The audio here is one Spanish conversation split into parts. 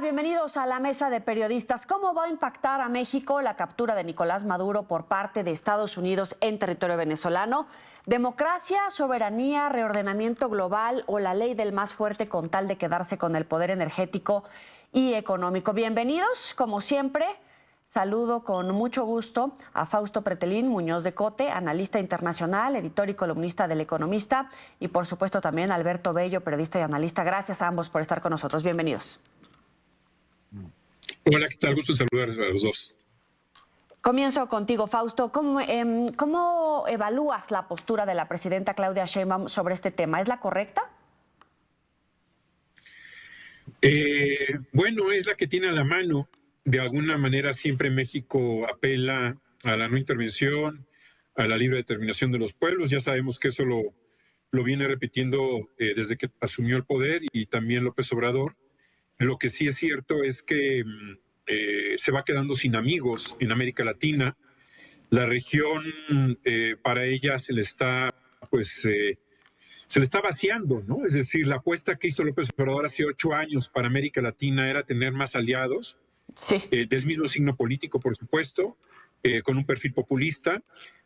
Bienvenidos a la mesa de periodistas. ¿Cómo va a impactar a México la captura de Nicolás Maduro por parte de Estados Unidos en territorio venezolano? ¿Democracia, soberanía, reordenamiento global o la ley del más fuerte con tal de quedarse con el poder energético y económico? Bienvenidos, como siempre. Saludo con mucho gusto a Fausto Pretelín Muñoz de Cote, analista internacional, editor y columnista del Economista, y por supuesto también a Alberto Bello, periodista y analista. Gracias a ambos por estar con nosotros. Bienvenidos. Hola, ¿qué tal? Gusto saludarles a los dos. Comienzo contigo, Fausto. ¿Cómo evalúas la postura de la presidenta Claudia Sheinbaum sobre este tema? ¿Es la correcta? Bueno, es la que tiene a la mano. De alguna manera siempre México apela a la no intervención, a la libre determinación de los pueblos. Ya sabemos que eso lo viene repitiendo desde que asumió el poder y también López Obrador. Lo que sí es cierto es que se va quedando sin amigos en América Latina. La región para ella se le está vaciando, ¿no? Es decir, la apuesta que hizo López Obrador hace 8 años para América Latina era tener más aliados, Sí. del mismo signo político, por supuesto, con un perfil populista,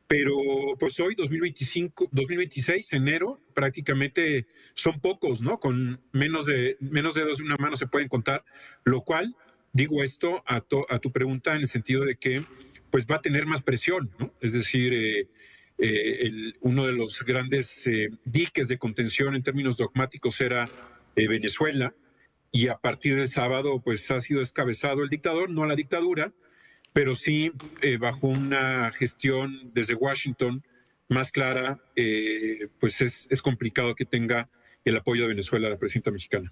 pero pues hoy, 2026, enero, prácticamente son pocos, ¿no? Con menos dedos de una mano se pueden contar, lo cual, digo esto a tu pregunta en el sentido de que pues va a tener más presión, ¿no? Es decir, uno de los grandes diques de contención en términos dogmáticos era Venezuela, y a partir del sábado pues ha sido descabezado el dictador, no la dictadura, pero sí bajo una gestión desde Washington más clara, pues es complicado que tenga el apoyo de Venezuela la presidenta mexicana.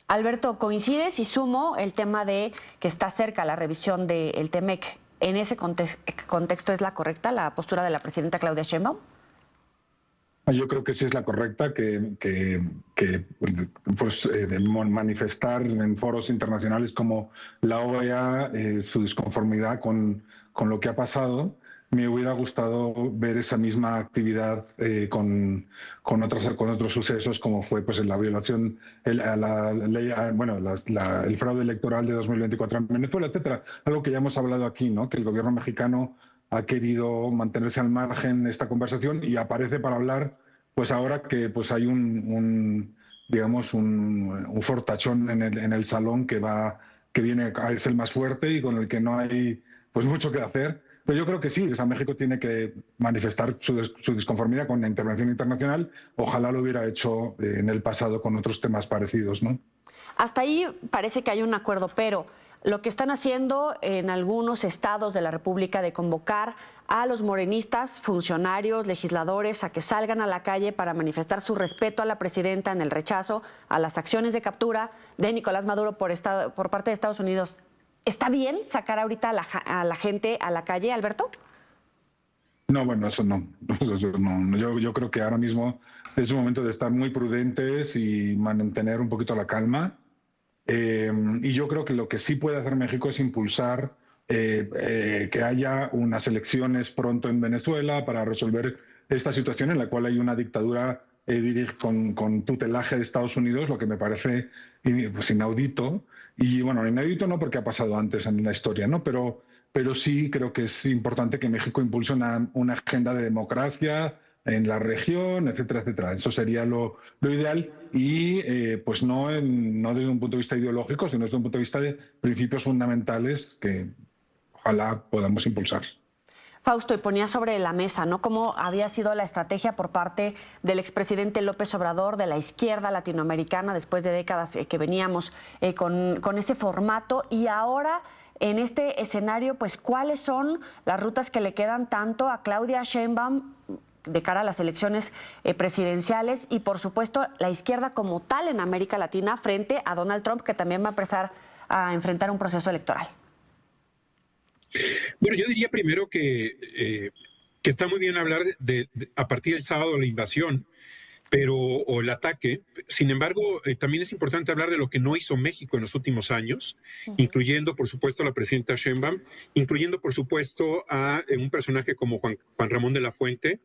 Alberto, ¿coincides? Y sumo el tema de que está cerca la revisión del TEMEC. ¿En ese contexto es la correcta la postura de la presidenta Claudia Sheinbaum? Yo creo que sí es la correcta, manifestar en foros internacionales como la OEA su disconformidad con lo que ha pasado. Me hubiera gustado ver esa misma actividad con otros sucesos, como fue pues la violación, el fraude electoral de 2024 en Venezuela, etcétera. Algo que ya hemos hablado aquí, ¿no? Que el gobierno mexicano ha querido mantenerse al margen de esta conversación y aparece para hablar, pues ahora que pues hay un fortachón en el salón que viene, es el más fuerte y con el que no hay pues mucho que hacer. Pero yo creo que sí, o sea, México tiene que manifestar su disconformidad con la intervención internacional. Ojalá lo hubiera hecho en el pasado con otros temas parecidos, ¿no? Hasta ahí parece que hay un acuerdo, pero lo que están haciendo en algunos estados de la República de convocar a los morenistas, funcionarios, legisladores, a que salgan a la calle para manifestar su respeto a la presidenta en el rechazo a las acciones de captura de Nicolás Maduro por parte de Estados Unidos. ¿Está bien sacar ahorita a la gente a la calle, Alberto? No, bueno, eso no. Yo creo que ahora mismo es un momento de estar muy prudentes y mantener un poquito la calma. Y yo creo que lo que sí puede hacer México es impulsar que haya unas elecciones pronto en Venezuela para resolver esta situación en la cual hay una dictadura con tutelaje de Estados Unidos, lo que me parece pues inaudito. Y bueno, inaudito no porque ha pasado antes en la historia, ¿no? Pero sí creo que es importante que México impulse una agenda de democracia en la región, etcétera, etcétera. Eso sería lo ideal y pues no desde un punto de vista ideológico, sino desde un punto de vista de principios fundamentales que ojalá podamos impulsar. Fausto, y ponía sobre la mesa, ¿no?, cómo había sido la estrategia por parte del expresidente López Obrador, de la izquierda latinoamericana, después de décadas que veníamos con ese formato, y ahora en este escenario, pues, ¿cuáles son las rutas que le quedan tanto a Claudia Sheinbaum de cara a las elecciones presidenciales y, por supuesto, la izquierda como tal en América Latina frente a Donald Trump, que también va a empezar a enfrentar un proceso electoral? Bueno, yo diría primero que está muy bien hablar a partir del sábado de la invasión, o el ataque. Sin embargo, también es importante hablar de lo que no hizo México en los últimos años, incluyendo, por supuesto, a la presidenta Sheinbaum, incluyendo, por supuesto, a un personaje como Juan Ramón de la Fuente,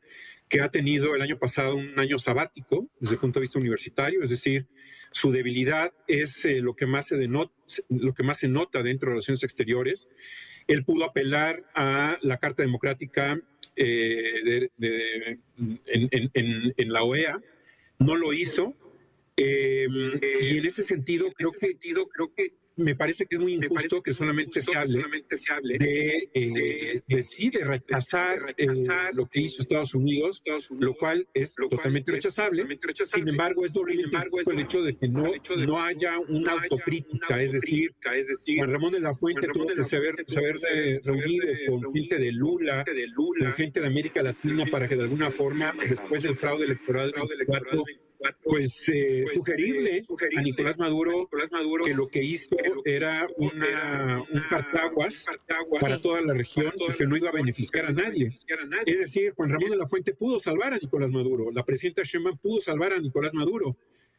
que ha tenido el año pasado un año sabático desde el punto de vista universitario, es decir, su debilidad es lo que más se nota dentro de relaciones exteriores. Él pudo apelar a la Carta Democrática en la OEA, no lo hizo, y en ese sentido creo que me parece que es muy injusto que solamente se hable de rechazar lo que hizo Estados Unidos, lo cual es totalmente rechazable. Sin embargo, es doblemente injusto el hecho de que no haya una autocrítica, es decir, Juan Ramón de la Fuente tuvo que saber reunido con gente de Lula, con gente de América Latina, para que de alguna forma, después del fraude electoral del 24, pues sugerirle a Nicolás Maduro que lo que hizo era un partaguas para toda la región y que no iba a beneficiar a nadie. Es decir, Juan Ramón de la Fuente pudo salvar a Nicolás Maduro, la presidenta Sheinbaum pudo salvar a Nicolás Maduro.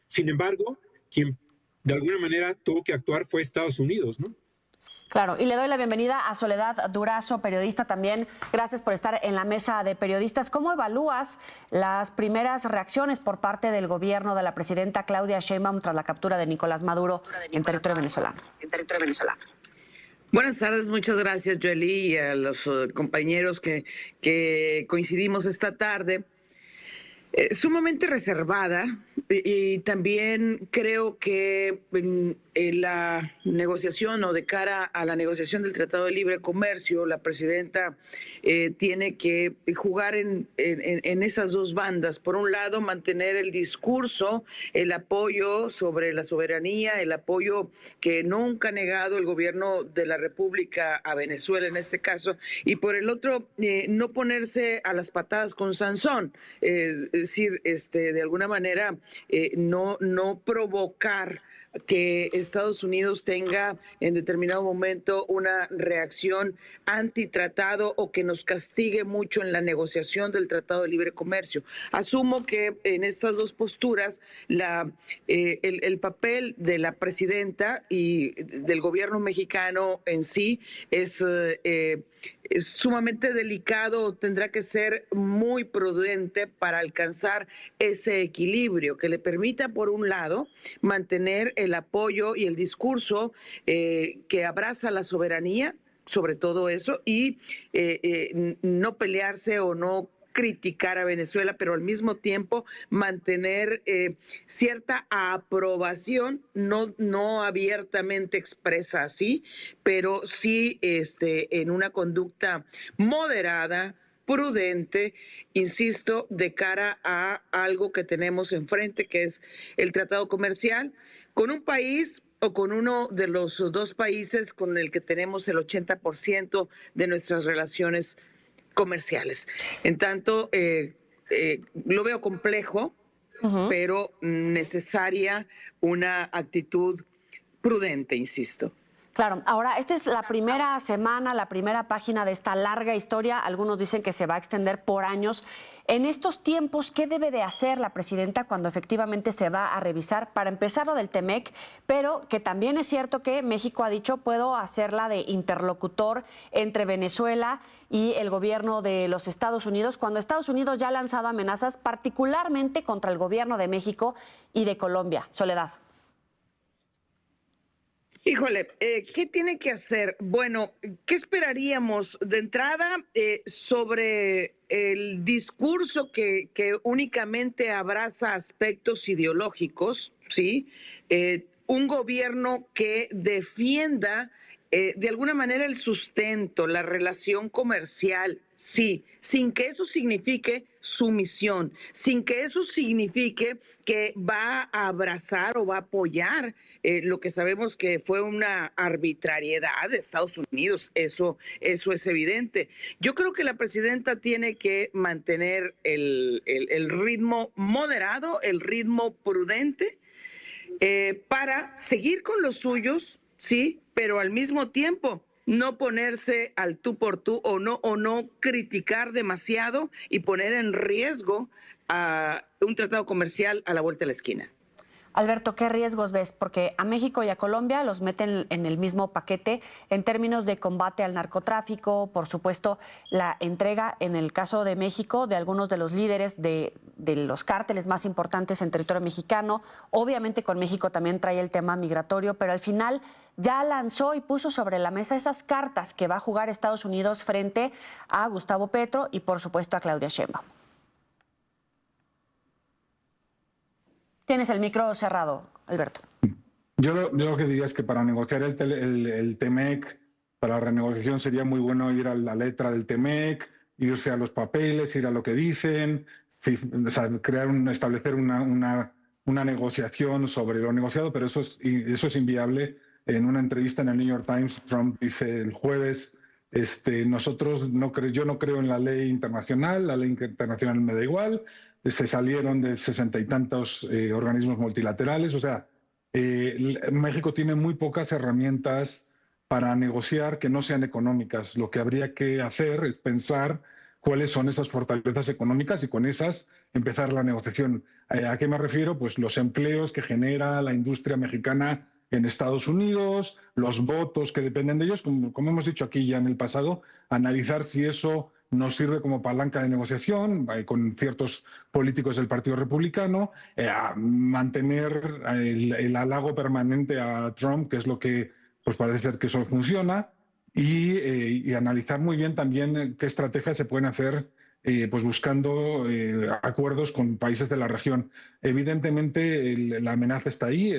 Sin embargo, quien de alguna manera tuvo que actuar fue Estados Unidos, ¿no? Claro, y le doy la bienvenida a Soledad Durazo, periodista también. Gracias por estar en la mesa de periodistas. ¿Cómo evalúas las primeras reacciones por parte del gobierno de la presidenta Claudia Sheinbaum tras la captura de Nicolás Maduro en territorio venezolano? Buenas tardes, muchas gracias, Joely, y a los compañeros que coincidimos esta tarde. Sumamente reservada, y también creo que en la negociación o de cara a la negociación del Tratado de Libre Comercio, la presidenta tiene que jugar en esas dos bandas. Por un lado, mantener el discurso, el apoyo sobre la soberanía, el apoyo que nunca ha negado el gobierno de la República a Venezuela en este caso, y por el otro, no ponerse a las patadas con Sansón, es decir, de alguna manera no provocar que Estados Unidos tenga en determinado momento una reacción antitratado o que nos castigue mucho en la negociación del Tratado de Libre Comercio. Asumo que en estas dos posturas el papel de la presidenta y del gobierno mexicano en sí es sumamente delicado, tendrá que ser muy prudente para alcanzar ese equilibrio que le permita, por un lado, mantener el apoyo y el discurso que abraza la soberanía, sobre todo eso, y no pelearse o no criticar a Venezuela, pero al mismo tiempo mantener cierta aprobación, no abiertamente expresa así, pero sí en una conducta moderada, prudente, insisto, de cara a algo que tenemos enfrente, que es el tratado comercial, con un país o con uno de los dos países con el que tenemos el 80% de nuestras relaciones comerciales. En tanto, lo veo complejo, pero necesaria una actitud prudente, insisto. Claro, ahora esta es la primera semana, la primera página de esta larga historia. Algunos dicen que se va a extender por años. En estos tiempos, ¿qué debe de hacer la presidenta cuando efectivamente se va a revisar? Para empezar, lo del TEMEC, pero que también es cierto que México ha dicho, puedo hacerla de interlocutor entre Venezuela y el gobierno de los Estados Unidos, cuando Estados Unidos ya ha lanzado amenazas particularmente contra el gobierno de México y de Colombia. Soledad. Híjole, ¿qué tiene que hacer? Bueno, ¿qué esperaríamos de entrada sobre el discurso que únicamente abraza aspectos ideológicos, ¿sí? Un gobierno que defienda de alguna manera el sustento, la relación comercial, sí, sin que eso signifique sumisión, sin que eso signifique que va a abrazar o va a apoyar lo que sabemos que fue una arbitrariedad de Estados Unidos, eso es evidente. Yo creo que la presidenta tiene que mantener el ritmo moderado, el ritmo prudente, para seguir con los suyos, sí, pero al mismo tiempo no ponerse al tú por tú o no criticar demasiado y poner en riesgo a un tratado comercial a la vuelta de la esquina. Alberto, ¿qué riesgos ves? Porque a México y a Colombia los meten en el mismo paquete en términos de combate al narcotráfico, por supuesto, la entrega, en el caso de México, de algunos de los líderes de los cárteles más importantes en territorio mexicano. Obviamente con México también trae el tema migratorio, pero al final ya lanzó y puso sobre la mesa esas cartas que va a jugar Estados Unidos frente a Gustavo Petro y, por supuesto, a Claudia Sheinbaum. Tienes el micro cerrado, Alberto. Yo lo que diría es que para negociar el TEMEC, para la renegociación sería muy bueno ir a la letra del TEMEC, irse a los papeles, ir a lo que dicen, o sea, establecer una negociación sobre lo negociado, pero eso es inviable. En una entrevista en el New York Times, Trump dice el jueves, yo no creo en la ley internacional, la ley internacional me da igual, se salieron de 60 y tantos organismos multilaterales, o sea, México tiene muy pocas herramientas para negociar que no sean económicas. Lo que habría que hacer es pensar cuáles son esas fortalezas económicas y con esas empezar la negociación. ¿A qué me refiero? Pues los empleos que genera la industria mexicana en Estados Unidos, los votos que dependen de ellos, como hemos dicho aquí ya en el pasado, analizar si eso nos sirve como palanca de negociación con ciertos políticos del Partido Republicano, a mantener el halago permanente a Trump, que es lo que pues parece ser que eso funciona, y analizar muy bien también qué estrategias se pueden hacer pues buscando acuerdos con países de la región. Evidentemente la amenaza está ahí,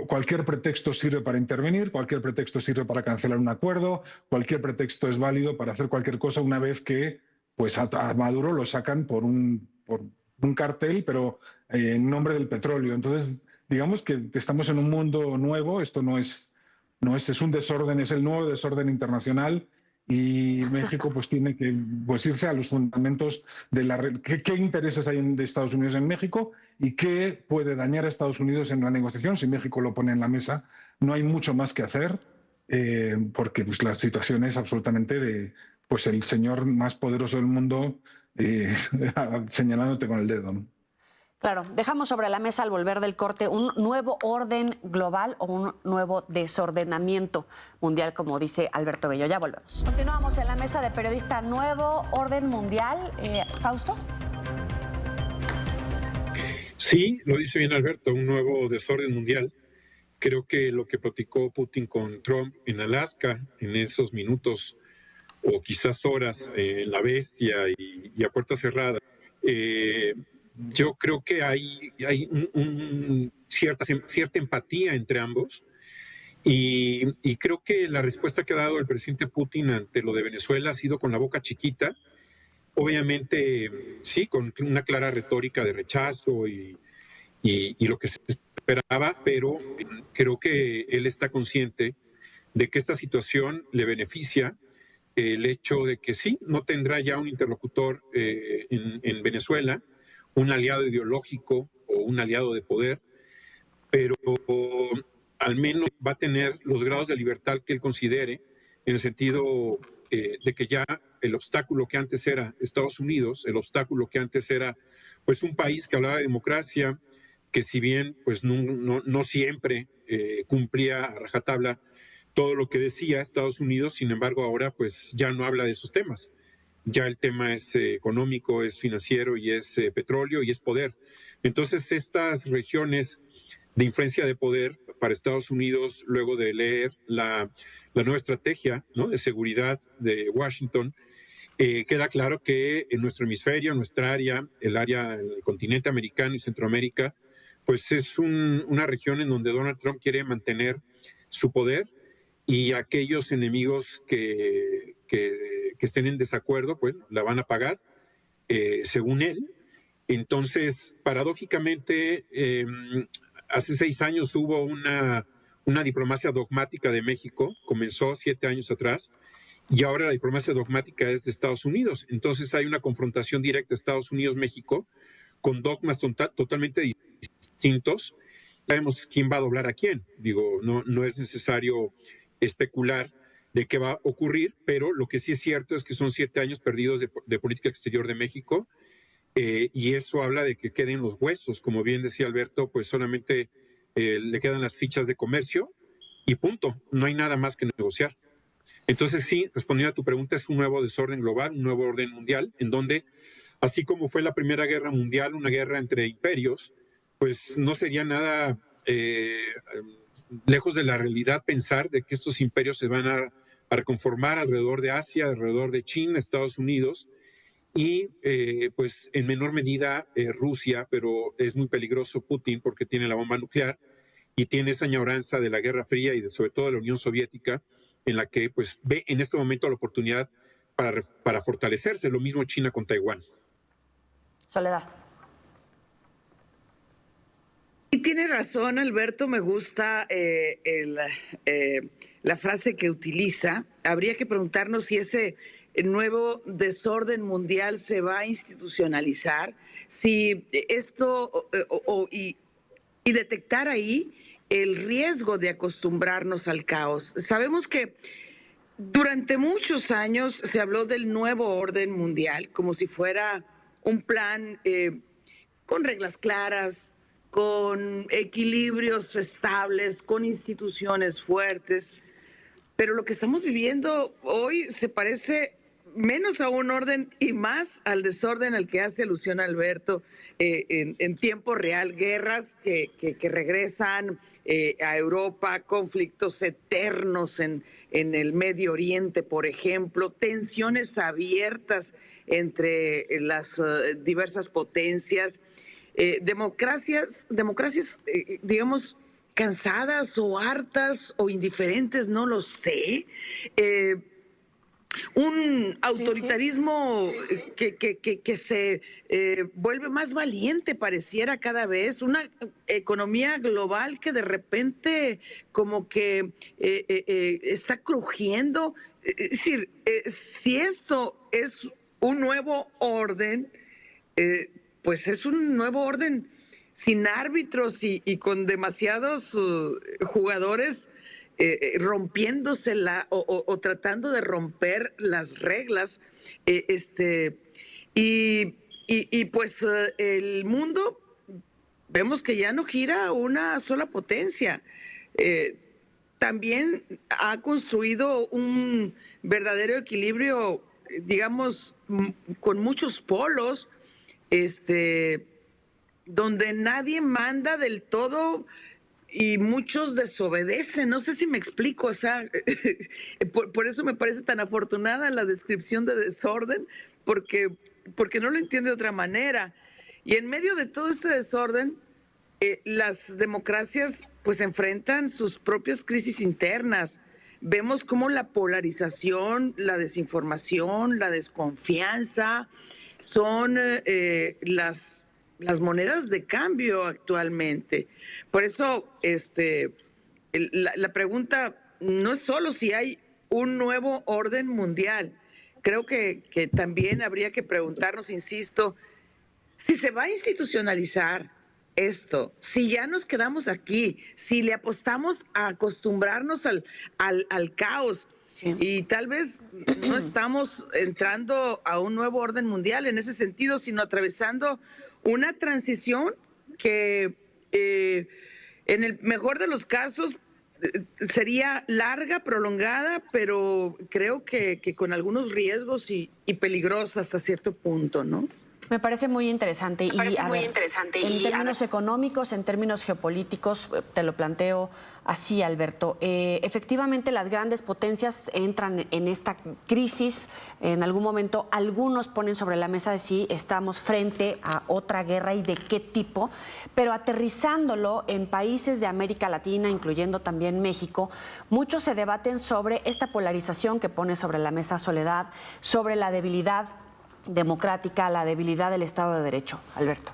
cualquier pretexto sirve para intervenir, cualquier pretexto sirve para cancelar un acuerdo, cualquier pretexto es válido para hacer cualquier cosa una vez que pues, a Maduro lo sacan por un cartel, pero en nombre del petróleo. Entonces, digamos que estamos en un mundo nuevo, esto es un desorden, es el nuevo desorden internacional. Y México pues tiene que pues, irse a los fundamentos de qué intereses hay de Estados Unidos en México y qué puede dañar a Estados Unidos en la negociación si México lo pone en la mesa. No hay mucho más que hacer porque pues, la situación es absolutamente de pues el señor más poderoso del mundo señalándote con el dedo, ¿no? Claro, dejamos sobre la mesa al volver del corte un nuevo orden global o un nuevo desordenamiento mundial, como dice Alberto Bello. Ya volvemos. Continuamos en la mesa de periodista Nuevo Orden Mundial. Fausto. Sí, lo dice bien Alberto, un nuevo desorden mundial. Creo que lo que platicó Putin con Trump en Alaska, en esos minutos o quizás horas en La Bestia y a puerta cerrada, yo creo que hay cierta empatía entre ambos y creo que la respuesta que ha dado el presidente Putin ante lo de Venezuela ha sido con la boca chiquita, obviamente sí, con una clara retórica de rechazo y lo que se esperaba, pero creo que él está consciente de que esta situación le beneficia el hecho de que sí, no tendrá ya un interlocutor en Venezuela, un aliado ideológico o un aliado de poder, pero al menos va a tener los grados de libertad que él considere, en el sentido de que ya el obstáculo que antes era Estados Unidos, el obstáculo que antes era pues un país que hablaba de democracia, que si bien pues no siempre cumplía a rajatabla todo lo que decía Estados Unidos, sin embargo ahora pues ya no habla de esos temas. Ya el tema es económico, es financiero y es petróleo y es poder. Entonces estas regiones de influencia de poder para Estados Unidos, luego de leer la nueva estrategia, ¿no?, de seguridad de Washington, queda claro que en nuestro hemisferio, nuestra área, el continente americano y Centroamérica, pues es una región en donde Donald Trump quiere mantener su poder y aquellos enemigos que estén en desacuerdo, pues la van a pagar, según él. Entonces, paradójicamente, hace 6 años hubo una diplomacia dogmática de México, comenzó 7 años atrás, y ahora la diplomacia dogmática es de Estados Unidos. Entonces hay una confrontación directa Estados Unidos-México con dogmas totalmente distintos. Sabemos quién va a doblar a quién. Digo, no es necesario especular de qué va a ocurrir, pero lo que sí es cierto es que son 7 años perdidos de política exterior de México, y eso habla de que queden los huesos. Como bien decía Alberto, pues solamente le quedan las fichas de comercio y punto, no hay nada más que negociar. Entonces sí, respondiendo a tu pregunta, es un nuevo desorden global, un nuevo orden mundial, en donde, así como fue la Primera Guerra Mundial, una guerra entre imperios, pues no sería nada lejos de la realidad pensar de que estos imperios se van a reconformar alrededor de Asia, alrededor de China, Estados Unidos, y pues en menor medida Rusia, pero es muy peligroso Putin porque tiene la bomba nuclear y tiene esa añoranza de la Guerra Fría y sobre todo de la Unión Soviética, en la que pues ve en este momento la oportunidad para fortalecerse. Lo mismo China con Taiwán. Soledad. Y tiene razón, Alberto, me gusta la frase que utiliza. Habría que preguntarnos si ese nuevo desorden mundial se va a institucionalizar, si esto y detectar ahí el riesgo de acostumbrarnos al caos. Sabemos que durante muchos años se habló del nuevo orden mundial como si fuera un plan con reglas claras, con equilibrios estables, con instituciones fuertes. Pero lo que estamos viviendo hoy se parece menos a un orden y más al desorden al que hace alusión Alberto en tiempo real. Guerras que regresan a Europa, conflictos eternos en el Medio Oriente, por ejemplo, tensiones abiertas entre las diversas potencias, democracias, digamos, cansadas o hartas o indiferentes, no lo sé. Un autoritarismo que se vuelve más valiente, pareciera cada vez, una economía global que de repente como que está crujiendo. Es decir, si esto es un nuevo orden, pues es un nuevo orden sin árbitros y con demasiados jugadores rompiéndosela o tratando de romper las reglas. Pues el mundo vemos que ya no gira una sola potencia. También ha construido un verdadero equilibrio, digamos, con muchos polos, donde nadie manda del todo y muchos desobedecen. No sé si me explico, o sea, por eso me parece tan afortunada la descripción de desorden, porque no lo entiendo de otra manera. Y en medio de todo este desorden, las democracias pues enfrentan sus propias crisis internas. Vemos cómo la polarización, la desinformación, la desconfianza son las monedas de cambio actualmente. Por eso la pregunta no es solo si hay un nuevo orden mundial. Creo que también habría que preguntarnos, insisto, si se va a institucionalizar esto, si ya nos quedamos aquí, si le apostamos a acostumbrarnos al caos. Sí. Y tal vez no estamos entrando a un nuevo orden mundial en ese sentido, sino atravesando una transición que en el mejor de los casos sería larga, prolongada, pero creo que con algunos riesgos y peligrosa hasta cierto punto, ¿no? Me parece muy interesante. En términos económicos, en términos geopolíticos, te lo planteo así, Alberto. Efectivamente, las grandes potencias entran en esta crisis. En algún momento, algunos ponen sobre la mesa de si estamos frente a otra guerra y de qué tipo, pero aterrizándolo en países de América Latina, incluyendo también México, muchos se debaten sobre esta polarización que pone sobre la mesa Soledad, sobre la debilidad democrática, la debilidad del Estado de Derecho. Alberto.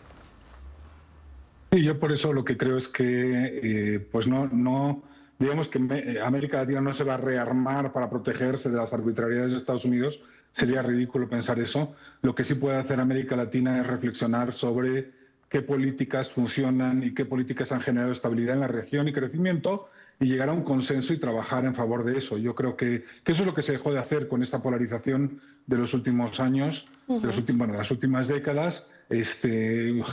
Sí, yo por eso lo que creo es que pues no digamos que América Latina no se va a rearmar para protegerse de las arbitrariedades de Estados Unidos. Sería ridículo pensar eso. Lo que sí puede hacer América Latina es reflexionar sobre qué políticas funcionan y qué políticas han generado estabilidad en la región y crecimiento, y llegar a un consenso y trabajar en favor de eso. Yo creo que eso es lo que se dejó de hacer con esta polarización de los últimos años, de las últimas décadas,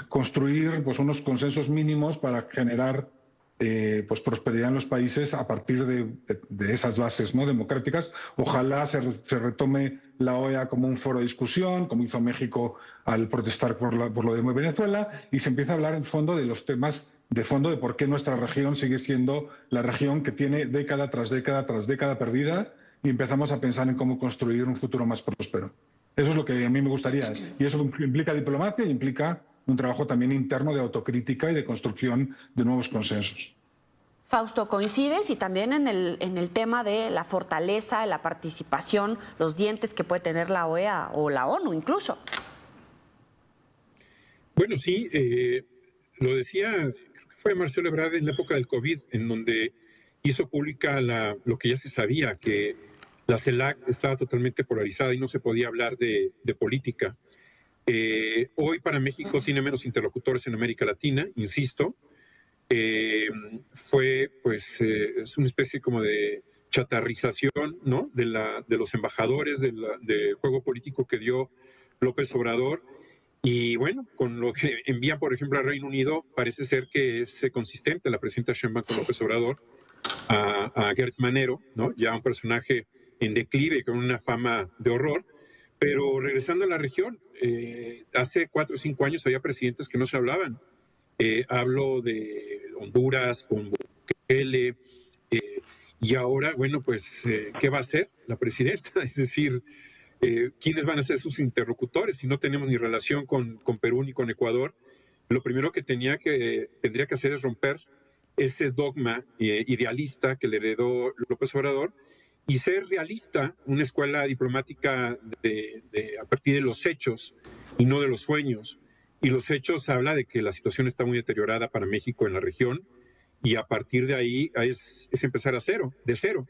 construir pues, unos consensos mínimos para generar pues prosperidad en los países a partir de esas bases, ¿no?, democráticas. Ojalá se retome la OEA como un foro de discusión, como hizo México al protestar por lo de Venezuela, y se empieza a hablar en fondo de los temas de fondo de por qué nuestra región sigue siendo la región que tiene década tras década tras década perdida, y empezamos a pensar en cómo construir un futuro más próspero. Eso es lo que a mí me gustaría, y eso implica diplomacia y implica un trabajo también interno de autocrítica y de construcción de nuevos consensos. Fausto, ¿coincides? Y también en el tema de la fortaleza, la participación, los dientes que puede tener la OEA o la ONU incluso. Bueno, sí, lo decía, creo que fue Marcelo Ebrard en la época del COVID, en donde hizo pública lo que ya se sabía, que la CELAC estaba totalmente polarizada y no se podía hablar de política. Hoy para México tiene menos interlocutores en América Latina, insisto. Es una especie como de chatarrización, ¿no?, de los embajadores, del juego político que dio López Obrador. Y bueno, con lo que envían, por ejemplo, al Reino Unido, parece ser que es consistente la presidenta Sheinbaum con López Obrador, a Gertz Manero, ¿no?, ya un personaje en declive con una fama de horror. Pero regresando a la región, hace 4 o 5 años había presidentes que no se hablaban. Hablo de Honduras con Bukele, y ahora, bueno, pues, ¿qué va a hacer la presidenta? Es decir, ¿quiénes van a ser sus interlocutores si no tenemos ni relación con Perú ni con Ecuador? Lo primero que tendría que hacer es romper ese dogma idealista que le heredó López Obrador y ser realista, una escuela diplomática a partir de los hechos y no de los sueños. Y los hechos habla de que la situación está muy deteriorada para México en la región, y a partir de ahí es empezar de cero.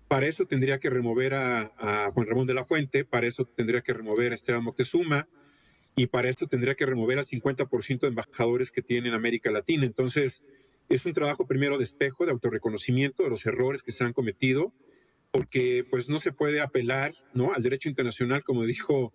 Para eso tendría que remover a Juan Ramón de la Fuente, para eso tendría que remover a Esteban Moctezuma, y para eso tendría que remover al 50% de embajadores que tiene en América Latina. Entonces, es un trabajo primero de espejo, de autorreconocimiento de los errores que se han cometido, porque pues no se puede apelar, ¿no?, al derecho internacional, como dijo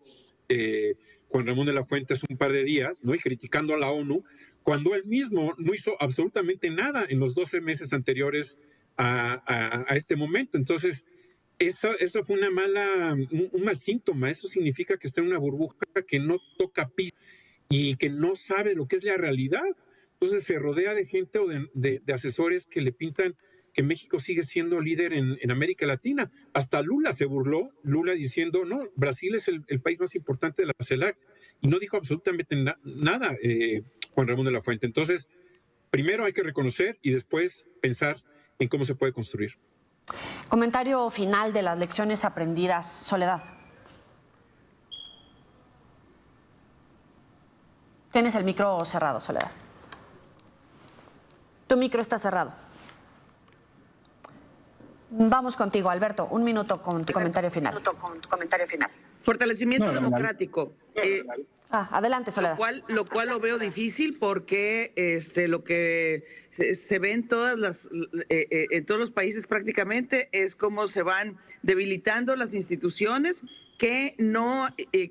Juan Ramón de la Fuente hace un par de días, ¿no?, y criticando a la ONU, cuando él mismo no hizo absolutamente nada en los 12 meses anteriores a este momento. Entonces, eso fue un mal síntoma. Eso significa que está en una burbuja que no toca piso y que no sabe lo que es la realidad. Entonces se rodea de gente o de asesores que le pintan que México sigue siendo líder en América Latina. Hasta Lula se burló, Lula diciendo, no, Brasil es el país más importante de la CELAC, y no dijo absolutamente nada Juan Ramón de la Fuente. Entonces, primero hay que reconocer y después pensar en cómo se puede construir. Comentario final de las lecciones aprendidas, Soledad. Tienes el micro cerrado, Soledad. Tu micro está cerrado. Vamos contigo, Alberto. Un minuto con tu comentario final. Fortalecimiento democrático. Adelante, Soledad. Lo cual lo veo difícil porque lo que se ve en en todos los países prácticamente es cómo se van debilitando las instituciones que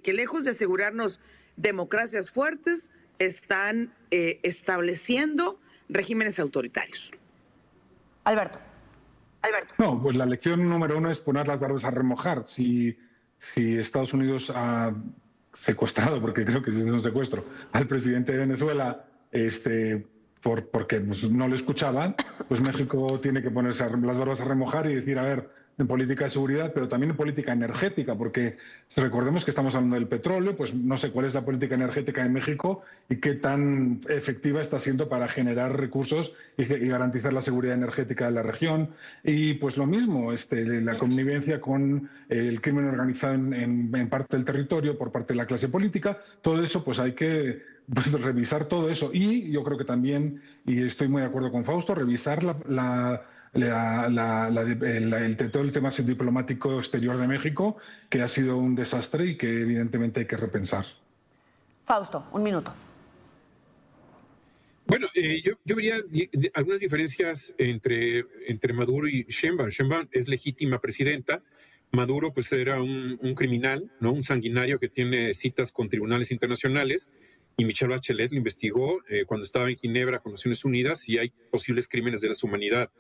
lejos de asegurarnos democracias fuertes, están estableciendo regímenes autoritarios. Alberto. No, pues la lección número 1 es poner las barbas a remojar. Si Estados Unidos ha secuestrado, porque creo que es un secuestro, al presidente de Venezuela, porque pues, no le escuchaban, pues México tiene que ponerse las barbas a remojar y decir, a ver, en política de seguridad, pero también en política energética, porque recordemos que estamos hablando del petróleo, pues no sé cuál es la política energética en México y qué tan efectiva está siendo para generar recursos y garantizar la seguridad energética de la región. Y pues lo mismo, la connivencia con el crimen organizado en parte del territorio por parte de la clase política, todo eso pues hay que revisar todo eso. Y yo creo que también, y estoy muy de acuerdo con Fausto, revisar todo el tema diplomático exterior de México, que ha sido un desastre y que evidentemente hay que repensar. Fausto, un minuto. Bueno, yo vería algunas diferencias entre Maduro y Sheinbaum. Sheinbaum es legítima presidenta. Maduro pues era un criminal, ¿no? Un sanguinario que tiene citas con tribunales internacionales, y Michelle Bachelet lo investigó cuando estaba en Ginebra con Naciones Unidas, y hay posibles crímenes de lesa humanidad.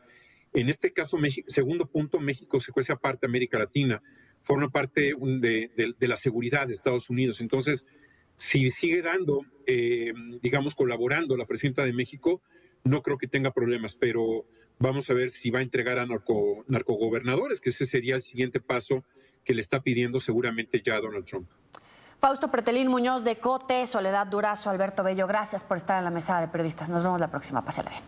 En este caso, segundo punto, México se cuece aparte de América Latina, forma parte de la seguridad de Estados Unidos. Entonces, si sigue dando, digamos, colaborando la presidenta de México, no creo que tenga problemas, pero vamos a ver si va a entregar a narcogobernadores, que ese sería el siguiente paso que le está pidiendo seguramente ya Donald Trump. Fausto Pretelín Muñoz de Cote, Soledad Durazo, Alberto Bello, gracias por estar en la mesa de periodistas. Nos vemos la próxima. Pásala bien.